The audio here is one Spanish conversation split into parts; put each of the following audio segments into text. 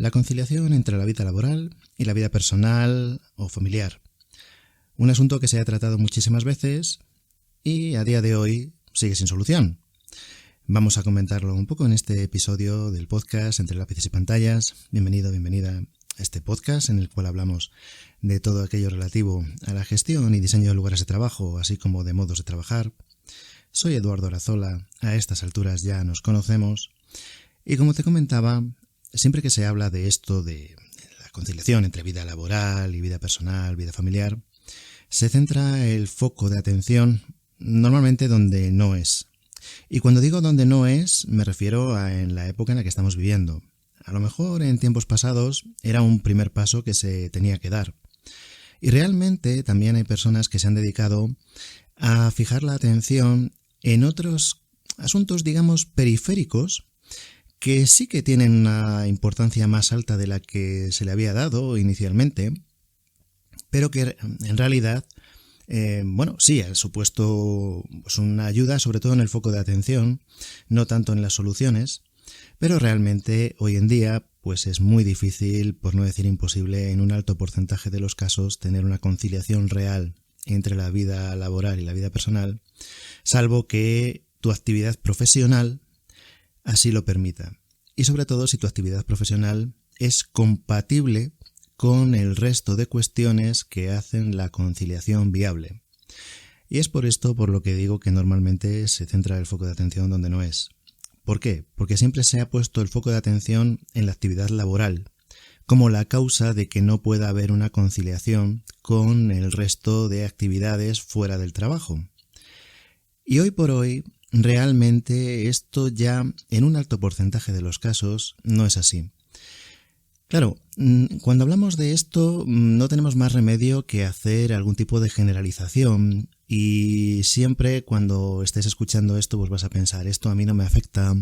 La conciliación entre la vida laboral y la vida personal o familiar. Un asunto que se ha tratado muchísimas veces y a día de hoy sigue sin solución. Vamos a comentarlo un poco en este episodio del podcast Entre lápices y pantallas. Bienvenido, bienvenida a este podcast en el cual hablamos de todo aquello relativo a la gestión y diseño de lugares de trabajo, así como de modos de trabajar. Soy Eduardo Arazola, a estas alturas ya nos conocemos y como te comentaba, siempre que se habla de esto de la conciliación entre vida laboral y vida personal, vida familiar, se centra el foco de atención normalmente donde no es. Y cuando digo donde no es, me refiero a en la época en la que estamos viviendo. A lo mejor en tiempos pasados era un primer paso que se tenía que dar. Y realmente también hay personas que se han dedicado a fijar la atención en otros asuntos, digamos, periféricos, que sí que tienen una importancia más alta de la que se le había dado inicialmente, pero que en realidad, sí, ha supuesto pues, una ayuda, sobre todo en el foco de atención, no tanto en las soluciones, pero realmente hoy en día pues es muy difícil, por no decir imposible, en un alto porcentaje de los casos, tener una conciliación real entre la vida laboral y la vida personal, salvo que tu actividad profesional así lo permita. Y sobre todo si tu actividad profesional es compatible con el resto de cuestiones que hacen la conciliación viable. Y es por esto por lo que digo que normalmente se centra el foco de atención donde no es. ¿Por qué? Porque siempre se ha puesto el foco de atención en la actividad laboral, como la causa de que no pueda haber una conciliación con el resto de actividades fuera del trabajo. Y hoy por hoy, realmente esto ya en un alto porcentaje de los casos no es así. Claro, cuando hablamos de esto no tenemos más remedio que hacer algún tipo de generalización y siempre cuando estés escuchando esto pues vas a pensar esto a mí no me afecta,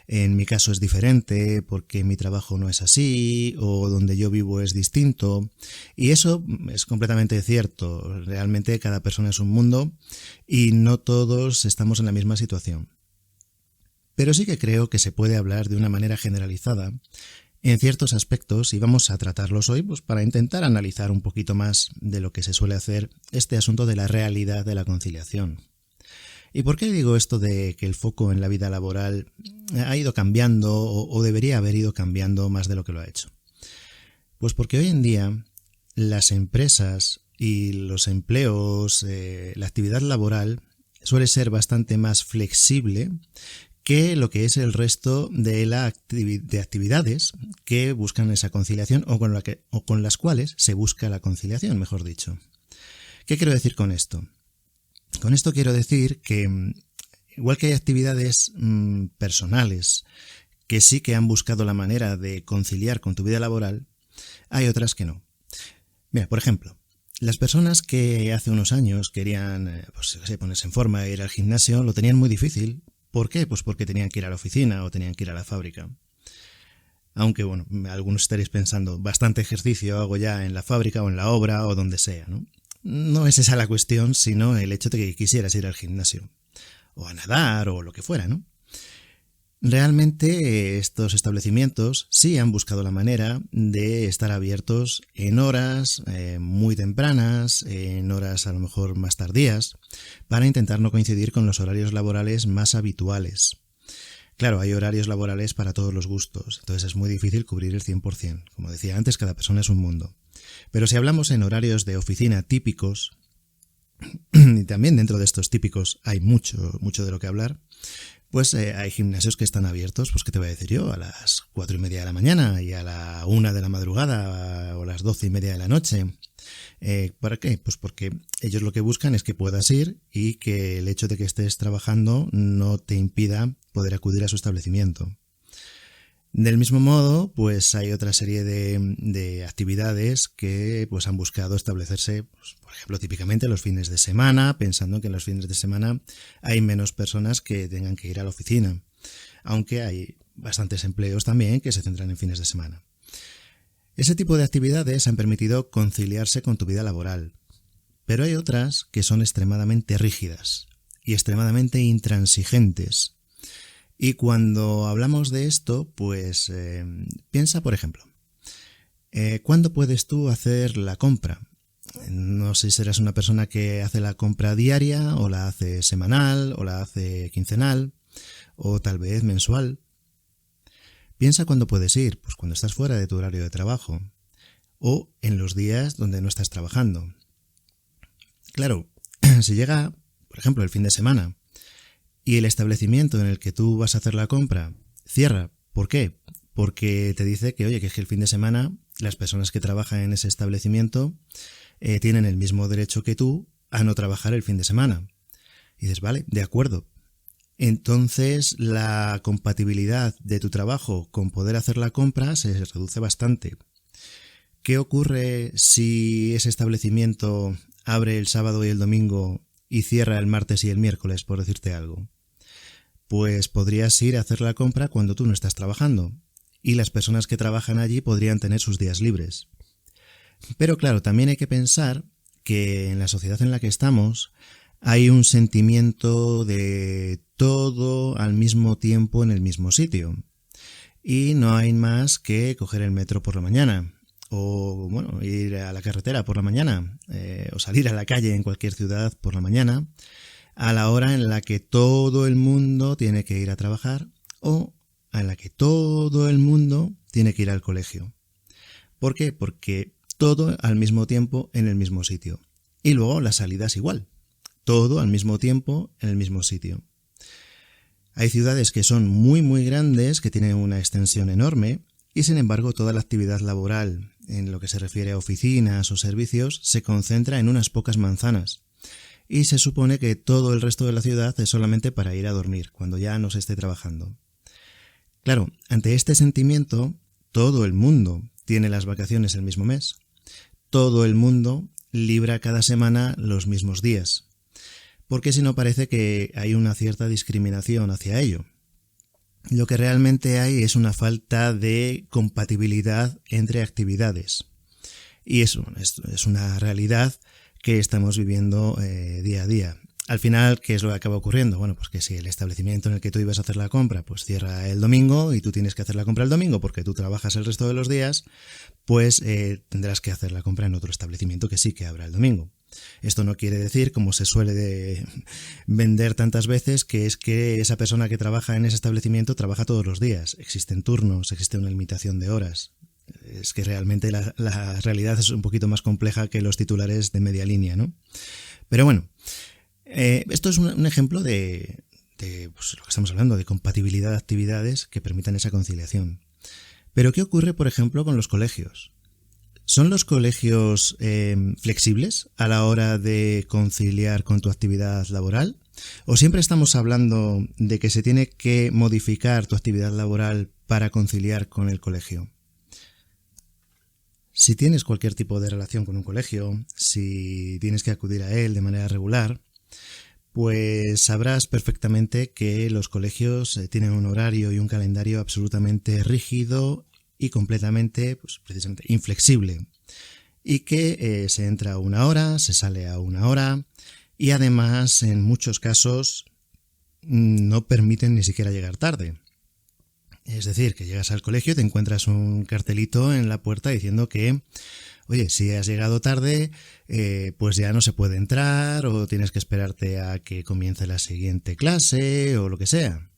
en mi caso es diferente porque mi trabajo no es así o donde yo vivo es distinto y eso es completamente cierto, realmente cada persona es un mundo y no todos estamos en la misma situación. Pero sí que creo que se puede hablar de una manera generalizada en ciertos aspectos y vamos a tratarlos hoy pues, para intentar analizar un poquito más de lo que se suele hacer este asunto de la realidad de la conciliación. ¿Y por qué digo esto de que el foco en la vida laboral ha ido cambiando o debería haber ido cambiando más de lo que lo ha hecho? Pues porque hoy en día las empresas y los empleos, la actividad laboral suele ser bastante más flexible que lo que es el resto de actividades que buscan esa conciliación o con las cuales se busca la conciliación, mejor dicho. ¿Qué quiero decir con esto? Con esto quiero decir que igual que hay actividades personales que sí que han buscado la manera de conciliar con tu vida laboral, hay otras que no. Mira, por ejemplo, las personas que hace unos años querían ponerse en forma e ir al gimnasio lo tenían muy difícil. ¿Por qué? Pues porque tenían que ir a la oficina o tenían que ir a la fábrica. Aunque, bueno, algunos estaréis pensando, bastante ejercicio hago ya en la fábrica o en la obra o donde sea, ¿no? No es esa la cuestión, sino el hecho de que quisieras ir al gimnasio o a nadar o lo que fuera, ¿no? Realmente estos establecimientos sí han buscado la manera de estar abiertos en horas muy tempranas, en horas a lo mejor más tardías, para intentar no coincidir con los horarios laborales más habituales. Claro, hay horarios laborales para todos los gustos, entonces es muy difícil cubrir el 100%. Como decía antes, cada persona es un mundo. Pero si hablamos en horarios de oficina típicos, y también dentro de estos típicos hay mucho de lo que hablar, pues hay gimnasios que están abiertos, pues qué te voy a decir yo, a las 4:30 de la mañana y a la 1 de la madrugada o a las 12:30 de la noche. ¿Para qué? Pues porque ellos lo que buscan es que puedas ir y que el hecho de que estés trabajando no te impida poder acudir a su establecimiento. Del mismo modo, pues hay otra serie de actividades que pues han buscado establecerse, pues, por ejemplo, típicamente los fines de semana, pensando que en los fines de semana hay menos personas que tengan que ir a la oficina, aunque hay bastantes empleos también que se centran en fines de semana. Ese tipo de actividades han permitido conciliarse con tu vida laboral, pero hay otras que son extremadamente rígidas y extremadamente intransigentes. Y cuando hablamos de esto, pues piensa, por ejemplo, ¿Cuándo puedes tú hacer la compra? No sé si serás una persona que hace la compra diaria, o la hace semanal, o la hace quincenal, o tal vez mensual. Piensa cuándo puedes ir, pues cuando estás fuera de tu horario de trabajo, o en los días donde no estás trabajando. Claro, si llega, por ejemplo, el fin de semana, y el establecimiento en el que tú vas a hacer la compra cierra, ¿por qué? Porque te dice que, oye, que es que el fin de semana las personas que trabajan en ese establecimiento tienen el mismo derecho que tú a no trabajar el fin de semana. Y dices, vale, de acuerdo. Entonces la compatibilidad de tu trabajo con poder hacer la compra se reduce bastante. ¿Qué ocurre si ese establecimiento abre el sábado y el domingo y cierra el martes y el miércoles, por decirte algo? Pues podrías ir a hacer la compra cuando tú no estás trabajando, y las personas que trabajan allí podrían tener sus días libres. Pero claro, también hay que pensar que en la sociedad en la que estamos hay un sentimiento de todo al mismo tiempo en el mismo sitio. Y no hay más que coger el metro por la mañana, o bueno, ir a la carretera por la mañana, o salir a la calle en cualquier ciudad por la mañana, a la hora en la que todo el mundo tiene que ir a trabajar, o en la que todo el mundo tiene que ir al colegio. ¿Por qué? Porque todo al mismo tiempo en el mismo sitio. Y luego las salidas igual. Todo al mismo tiempo en el mismo sitio. Hay ciudades que son muy muy grandes, que tienen una extensión enorme, y sin embargo toda la actividad laboral, en lo que se refiere a oficinas o servicios, se concentra en unas pocas manzanas. Y se supone que todo el resto de la ciudad es solamente para ir a dormir, cuando ya no se esté trabajando. Claro, ante este sentimiento, todo el mundo tiene las vacaciones el mismo mes. Todo el mundo libra cada semana los mismos días. Porque si no parece que hay una cierta discriminación hacia ello. Lo que realmente hay es una falta de compatibilidad entre actividades. Y eso es una realidad que estamos viviendo día a día. Al final, ¿qué es lo que acaba ocurriendo? Bueno, pues que si el establecimiento en el que tú ibas a hacer la compra pues cierra el domingo y tú tienes que hacer la compra el domingo porque tú trabajas el resto de los días, pues tendrás que hacer la compra en otro establecimiento que sí que abra el domingo. Esto no quiere decir, como se suele vender tantas veces, que es que esa persona que trabaja en ese establecimiento trabaja todos los días. Existen turnos, existe una limitación de horas. Es que realmente la realidad es un poquito más compleja que los titulares de media línea, ¿no? Pero bueno, esto es un ejemplo de pues, lo que estamos hablando, de compatibilidad de actividades que permitan esa conciliación. Pero ¿qué ocurre, por ejemplo, con los colegios? ¿Son los colegios flexibles a la hora de conciliar con tu actividad laboral? ¿O siempre estamos hablando de que se tiene que modificar tu actividad laboral para conciliar con el colegio? Si tienes cualquier tipo de relación con un colegio, si tienes que acudir a él de manera regular, pues sabrás perfectamente que los colegios tienen un horario y un calendario absolutamente rígido y completamente, pues precisamente, inflexible. Y que se entra a una hora, se sale a una hora, y además, en muchos casos, no permiten ni siquiera llegar tarde. Es decir, que llegas al colegio y te encuentras un cartelito en la puerta diciendo que, oye, si has llegado tarde, pues ya no se puede entrar, o tienes que esperarte a que comience la siguiente clase, o lo que sea.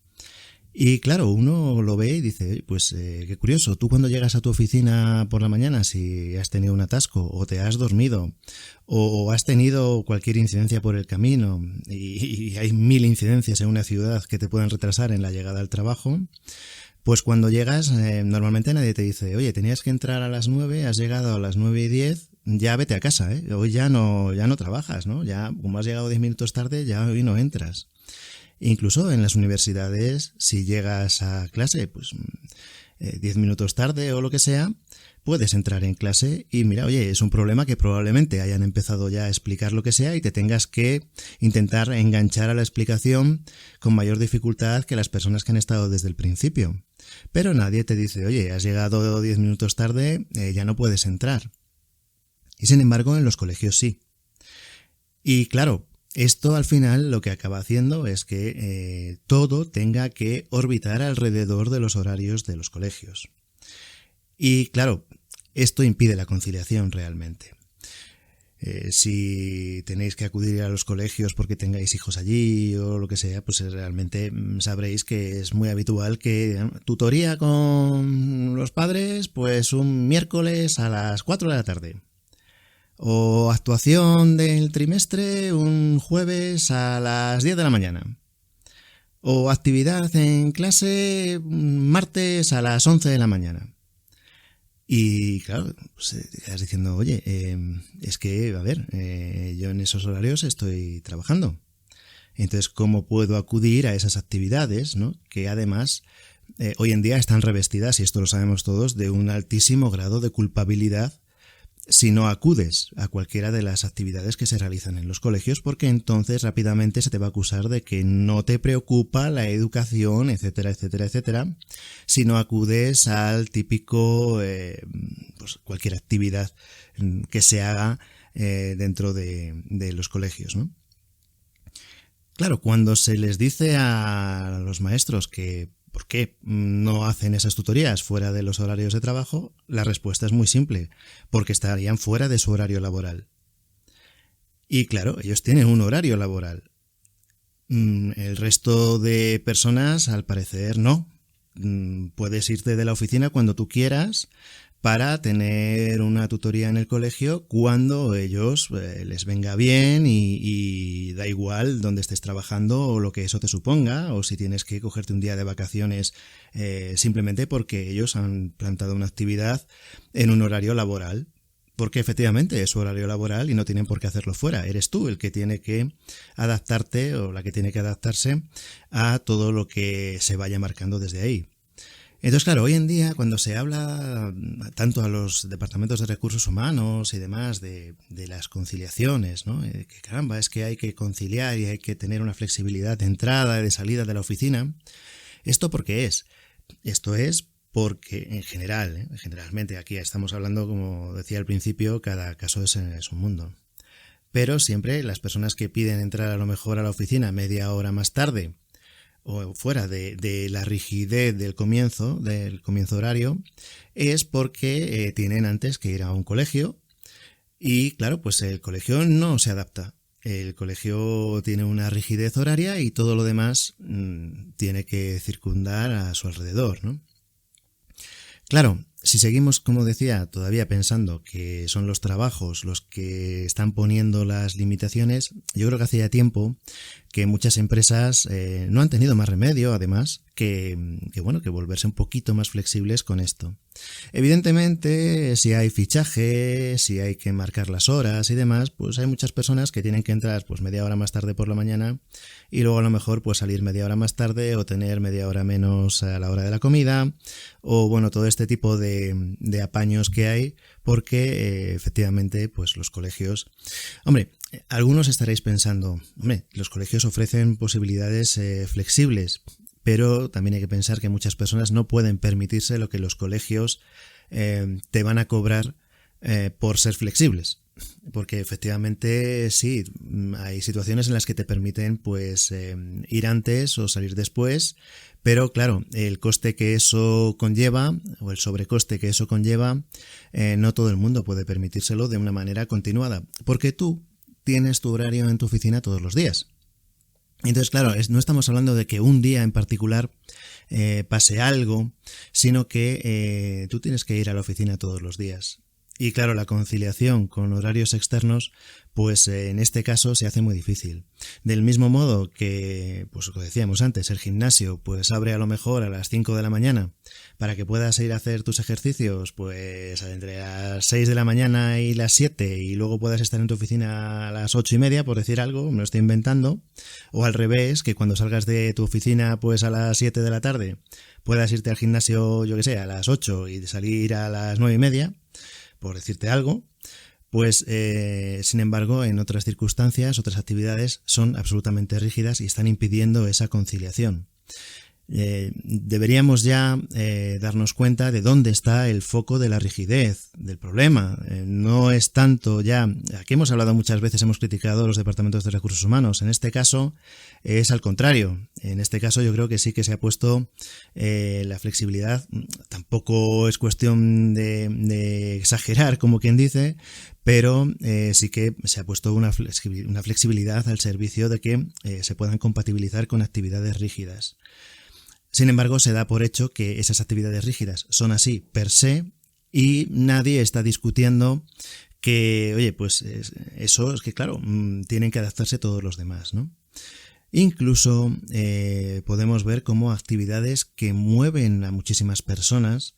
Y claro, uno lo ve y dice, pues qué curioso, tú cuando llegas a tu oficina por la mañana, si has tenido un atasco, o te has dormido, o has tenido cualquier incidencia por el camino, y hay 1000 incidencias en una ciudad que te pueden retrasar en la llegada al trabajo, pues cuando llegas, normalmente nadie te dice, oye, tenías que entrar a las 9, has llegado a las 9:10, ya vete a casa, hoy ya no trabajas, ¿no? Ya, como has llegado 10 minutos tarde, ya hoy no entras. Incluso en las universidades, si llegas a clase, pues 10 minutos tarde o lo que sea, puedes entrar en clase y mira, oye, es un problema que probablemente hayan empezado ya a explicar lo que sea y te tengas que intentar enganchar a la explicación con mayor dificultad que las personas que han estado desde el principio. Pero nadie te dice, oye, has llegado 10 minutos tarde, ya no puedes entrar. Y sin embargo, en los colegios sí. Y claro, esto al final lo que acaba haciendo es que todo tenga que orbitar alrededor de los horarios de los colegios. Y claro, Esto impide la conciliación realmente. Si tenéis que acudir a los colegios porque tengáis hijos allí o lo que sea, pues realmente sabréis que es muy habitual que tutoría con los padres, pues un miércoles a las 4 de la tarde. O actuación del trimestre un jueves a las 10 de la mañana. O actividad en clase martes a las 11 de la mañana. Y claro, pues te quedas diciendo, oye, es que, a ver, yo en esos horarios estoy trabajando. Entonces, ¿cómo puedo acudir a esas actividades, ¿no? Que además hoy en día están revestidas, y esto lo sabemos todos, de un altísimo grado de culpabilidad si no acudes a cualquiera de las actividades que se realizan en los colegios, porque entonces rápidamente se te va a acusar de que no te preocupa la educación, etcétera, etcétera, etcétera, si no acudes al típico, pues cualquier actividad que se haga dentro de los colegios, ¿no? Claro, cuando se les dice a los maestros que ¿por qué no hacen esas tutorías fuera de los horarios de trabajo? La respuesta es muy simple, porque estarían fuera de su horario laboral. Y claro, ellos tienen un horario laboral. El resto de personas, al parecer, no. Puedes irte de la oficina cuando tú quieras para tener una tutoría en el colegio cuando ellos les venga bien y da igual dónde estés trabajando o lo que eso te suponga, o si tienes que cogerte un día de vacaciones simplemente porque ellos han plantado una actividad en un horario laboral. Porque efectivamente es su horario laboral y no tienen por qué hacerlo fuera. Eres tú el que tiene que adaptarte o la que tiene que adaptarse a todo lo que se vaya marcando desde ahí. Entonces, claro, hoy en día cuando se habla tanto a los departamentos de recursos humanos y demás de las conciliaciones, ¿no? Que caramba, es que hay que conciliar y hay que tener una flexibilidad de entrada y de salida de la oficina. ¿Esto por qué es? Esto es porque en general, generalmente aquí estamos hablando, como decía al principio, cada caso es un mundo. Pero siempre las personas que piden entrar a lo mejor a la oficina media hora más tarde o fuera de la rigidez del comienzo horario, es porque tienen antes que ir a un colegio y claro, pues el colegio no se adapta. El colegio tiene una rigidez horaria y todo lo demás tiene que circundar a su alrededor, ¿no? Claro, si seguimos, como decía, todavía pensando que son los trabajos los que están poniendo las limitaciones, yo creo que hace ya tiempo que muchas empresas no han tenido más remedio, además, que volverse un poquito más flexibles con esto. Evidentemente, si hay fichaje, si hay que marcar las horas y demás, pues hay muchas personas que tienen que entrar pues media hora más tarde por la mañana y luego a lo mejor pues salir media hora más tarde o tener media hora menos a la hora de la comida o bueno, todo este tipo de apaños que hay porque efectivamente pues los colegios... Hombre, algunos estaréis pensando, los colegios ofrecen posibilidades flexibles, pero también hay que pensar que muchas personas no pueden permitirse lo que los colegios te van a cobrar por ser flexibles. Porque efectivamente sí, hay situaciones en las que te permiten pues ir antes o salir después, pero claro, el coste que eso conlleva o el sobrecoste que eso conlleva, no todo el mundo puede permitírselo de una manera continuada, porque tú tienes tu horario en tu oficina todos los días. Entonces, claro, no estamos hablando de que un día en particular pase algo, sino que tú tienes que ir a la oficina todos los días. Y claro, la conciliación con horarios externos, pues en este caso se hace muy difícil. Del mismo modo que, pues como decíamos antes, el gimnasio pues abre a lo mejor a las 5 de la mañana para que puedas ir a hacer tus ejercicios pues entre las 6 de la mañana y las 7 y luego puedas estar en tu oficina a las 8:30, por decir algo, me lo estoy inventando. O al revés, que cuando salgas de tu oficina pues a las 7 de la tarde puedas irte al gimnasio, yo que sé, a las 8 y salir a las 9:30. Por decirte algo, pues sin embargo en otras circunstancias, otras actividades son absolutamente rígidas y están impidiendo esa conciliación. Deberíamos ya darnos cuenta de dónde está el foco de la rigidez del problema. No es tanto ya, aquí hemos hablado muchas veces, hemos criticado los departamentos de recursos humanos, en este caso es al contrario. En este caso yo creo que sí que se ha puesto la flexibilidad, tampoco es cuestión de exagerar, como quien dice, pero sí que se ha puesto una flexibilidad al servicio de que se puedan compatibilizar con actividades rígidas. Sin embargo, se da por hecho que esas actividades rígidas son así per se y nadie está discutiendo que, oye, pues eso es que, claro, tienen que adaptarse todos los demás, ¿no? Incluso podemos ver cómo actividades que mueven a muchísimas personas,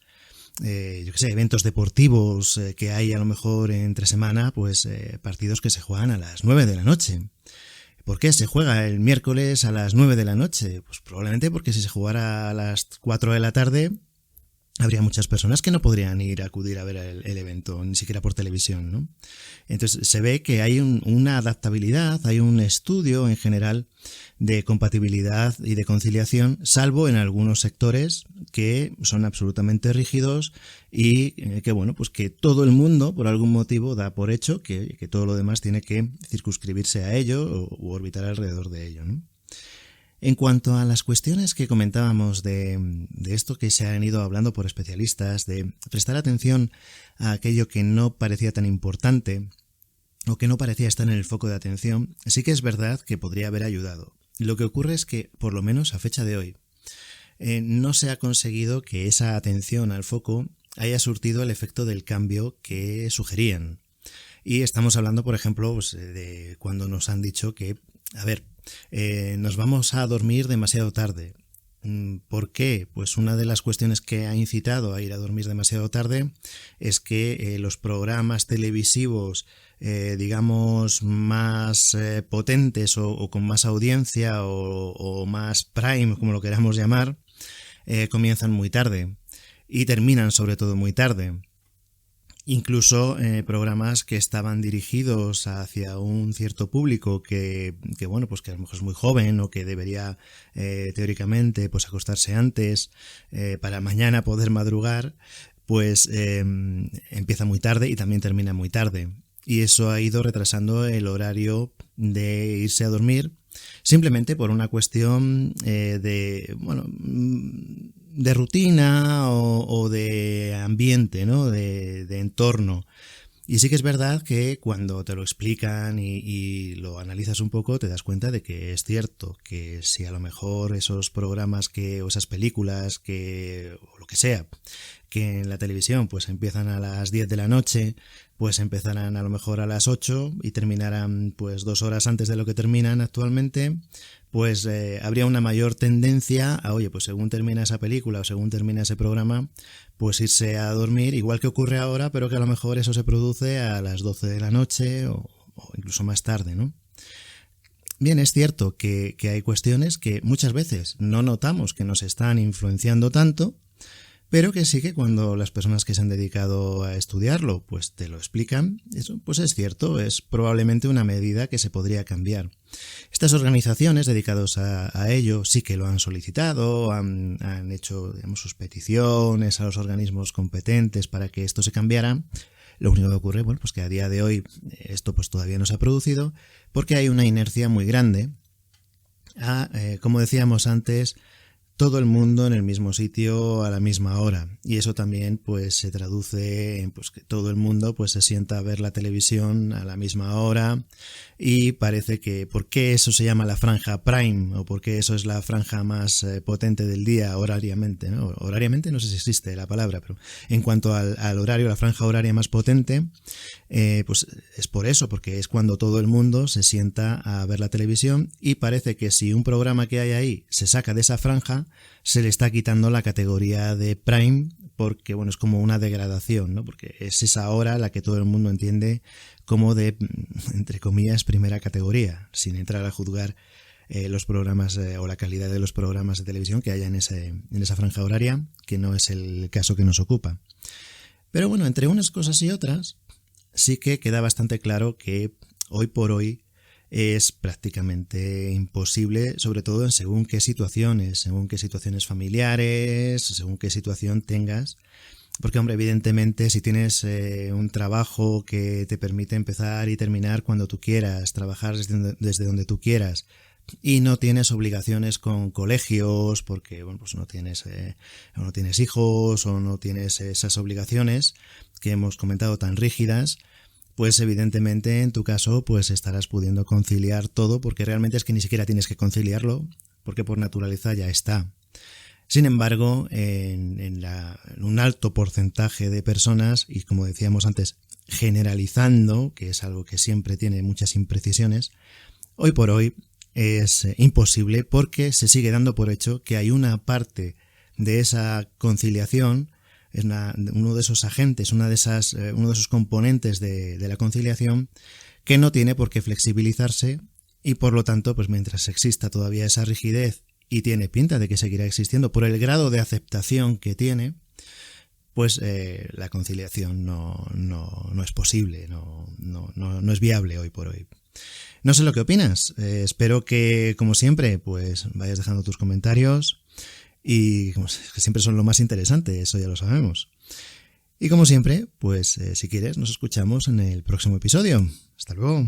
yo qué sé, eventos deportivos que hay a lo mejor entre semana, pues partidos que se juegan a las 9 de la noche. ¿Por qué se juega el miércoles a las 9 de la noche? Pues probablemente porque si se jugara a las 4 de la tarde, habría muchas personas que no podrían acudir a ver el evento, ni siquiera por televisión, ¿no? Entonces se ve que hay una adaptabilidad, hay un estudio en general de compatibilidad y de conciliación, salvo en algunos sectores que son absolutamente rígidos y que, bueno, pues que todo el mundo, por algún motivo, da por hecho que todo lo demás tiene que circunscribirse a ello u orbitar alrededor de ello, ¿no? En cuanto a las cuestiones que comentábamos de esto que se han ido hablando por especialistas, de prestar atención a aquello que no parecía tan importante o que no parecía estar en el foco de atención, sí que es verdad que podría haber ayudado. Lo que ocurre es que, por lo menos a fecha de hoy, no se ha conseguido que esa atención al foco haya surtido el efecto del cambio que sugerían. Y estamos hablando, por ejemplo, pues, de cuando nos han dicho que, a ver, nos vamos a dormir demasiado tarde. ¿Por qué? Pues una de las cuestiones que ha incitado a ir a dormir demasiado tarde es que los programas televisivos, digamos, más potentes o con más audiencia o más prime, como lo queramos llamar, comienzan muy tarde y terminan sobre todo muy tarde. Incluso programas que estaban dirigidos hacia un cierto público que bueno, pues que a lo mejor es muy joven o que debería teóricamente pues acostarse antes para mañana poder madrugar, pues empieza muy tarde y también termina muy tarde. Y eso ha ido retrasando el horario de irse a dormir, simplemente por una cuestión de rutina o de ambiente, ¿no? De entorno. Y sí que es verdad que cuando te lo explican y lo analizas un poco, te das cuenta de que es cierto que si a lo mejor esos programas o esas películas o lo que sea, que en la televisión pues empiezan a las 10 de la noche, pues empezarán a lo mejor a las 8 y terminarán pues 2 horas antes de lo que terminan actualmente, pues habría una mayor tendencia a, oye, pues según termina esa película o según termina ese programa, pues irse a dormir, igual que ocurre ahora, pero que a lo mejor eso se produce a las 12 de la noche o incluso más tarde, ¿no? Bien, es cierto que hay cuestiones que muchas veces no notamos que nos están influenciando tanto, pero que sí que cuando las personas que se han dedicado a estudiarlo pues te lo explican, eso pues es cierto, es probablemente una medida que se podría cambiar. Estas organizaciones dedicadas a ello sí que lo han solicitado, han hecho, digamos, sus peticiones a los organismos competentes para que esto se cambiara. Lo único que ocurre, bueno, pues que a día de hoy esto pues todavía no se ha producido porque hay una inercia muy grande a, como decíamos antes, todo el mundo en el mismo sitio a la misma hora, y eso también pues se traduce en pues que todo el mundo pues se sienta a ver la televisión a la misma hora, y parece que ¿por qué eso se llama la franja prime? O ¿por qué eso es la franja más potente del día horariamente, ¿no? Horariamente no sé si existe la palabra, pero en cuanto al horario, la franja horaria más potente, pues es por eso, porque es cuando todo el mundo se sienta a ver la televisión, y parece que si un programa que hay ahí se saca de esa franja, se le está quitando la categoría de prime, porque bueno, es como una degradación, ¿no? Porque es esa hora la que todo el mundo entiende como de, entre comillas, primera categoría, sin entrar a juzgar los programas o la calidad de los programas de televisión que haya en esa franja horaria, que no es el caso que nos ocupa. Pero bueno, entre unas cosas y otras, sí que queda bastante claro que hoy por hoy es prácticamente imposible, sobre todo en según qué situaciones familiares, según qué situación tengas, porque hombre, evidentemente si tienes un trabajo que te permite empezar y terminar cuando tú quieras, trabajar desde donde tú quieras, y no tienes obligaciones con colegios porque bueno, pues no tienes hijos o no tienes esas obligaciones que hemos comentado tan rígidas, pues evidentemente en tu caso pues estarás pudiendo conciliar todo, porque realmente es que ni siquiera tienes que conciliarlo porque por naturaleza ya está. Sin embargo, en un alto porcentaje de personas, y como decíamos antes, generalizando, que es algo que siempre tiene muchas imprecisiones, hoy por hoy es imposible porque se sigue dando por hecho que hay una parte de esa conciliación, uno de esos agentes, uno de esos componentes de la conciliación que no tiene por qué flexibilizarse, y por lo tanto, pues mientras exista todavía esa rigidez, y tiene pinta de que seguirá existiendo por el grado de aceptación que tiene, pues la conciliación no es posible, no es viable hoy por hoy. No sé lo que opinas, espero que, como siempre, pues vayas dejando tus comentarios y que siempre son lo más interesante, eso ya lo sabemos. Y como siempre, pues si quieres, nos escuchamos en el próximo episodio. Hasta luego.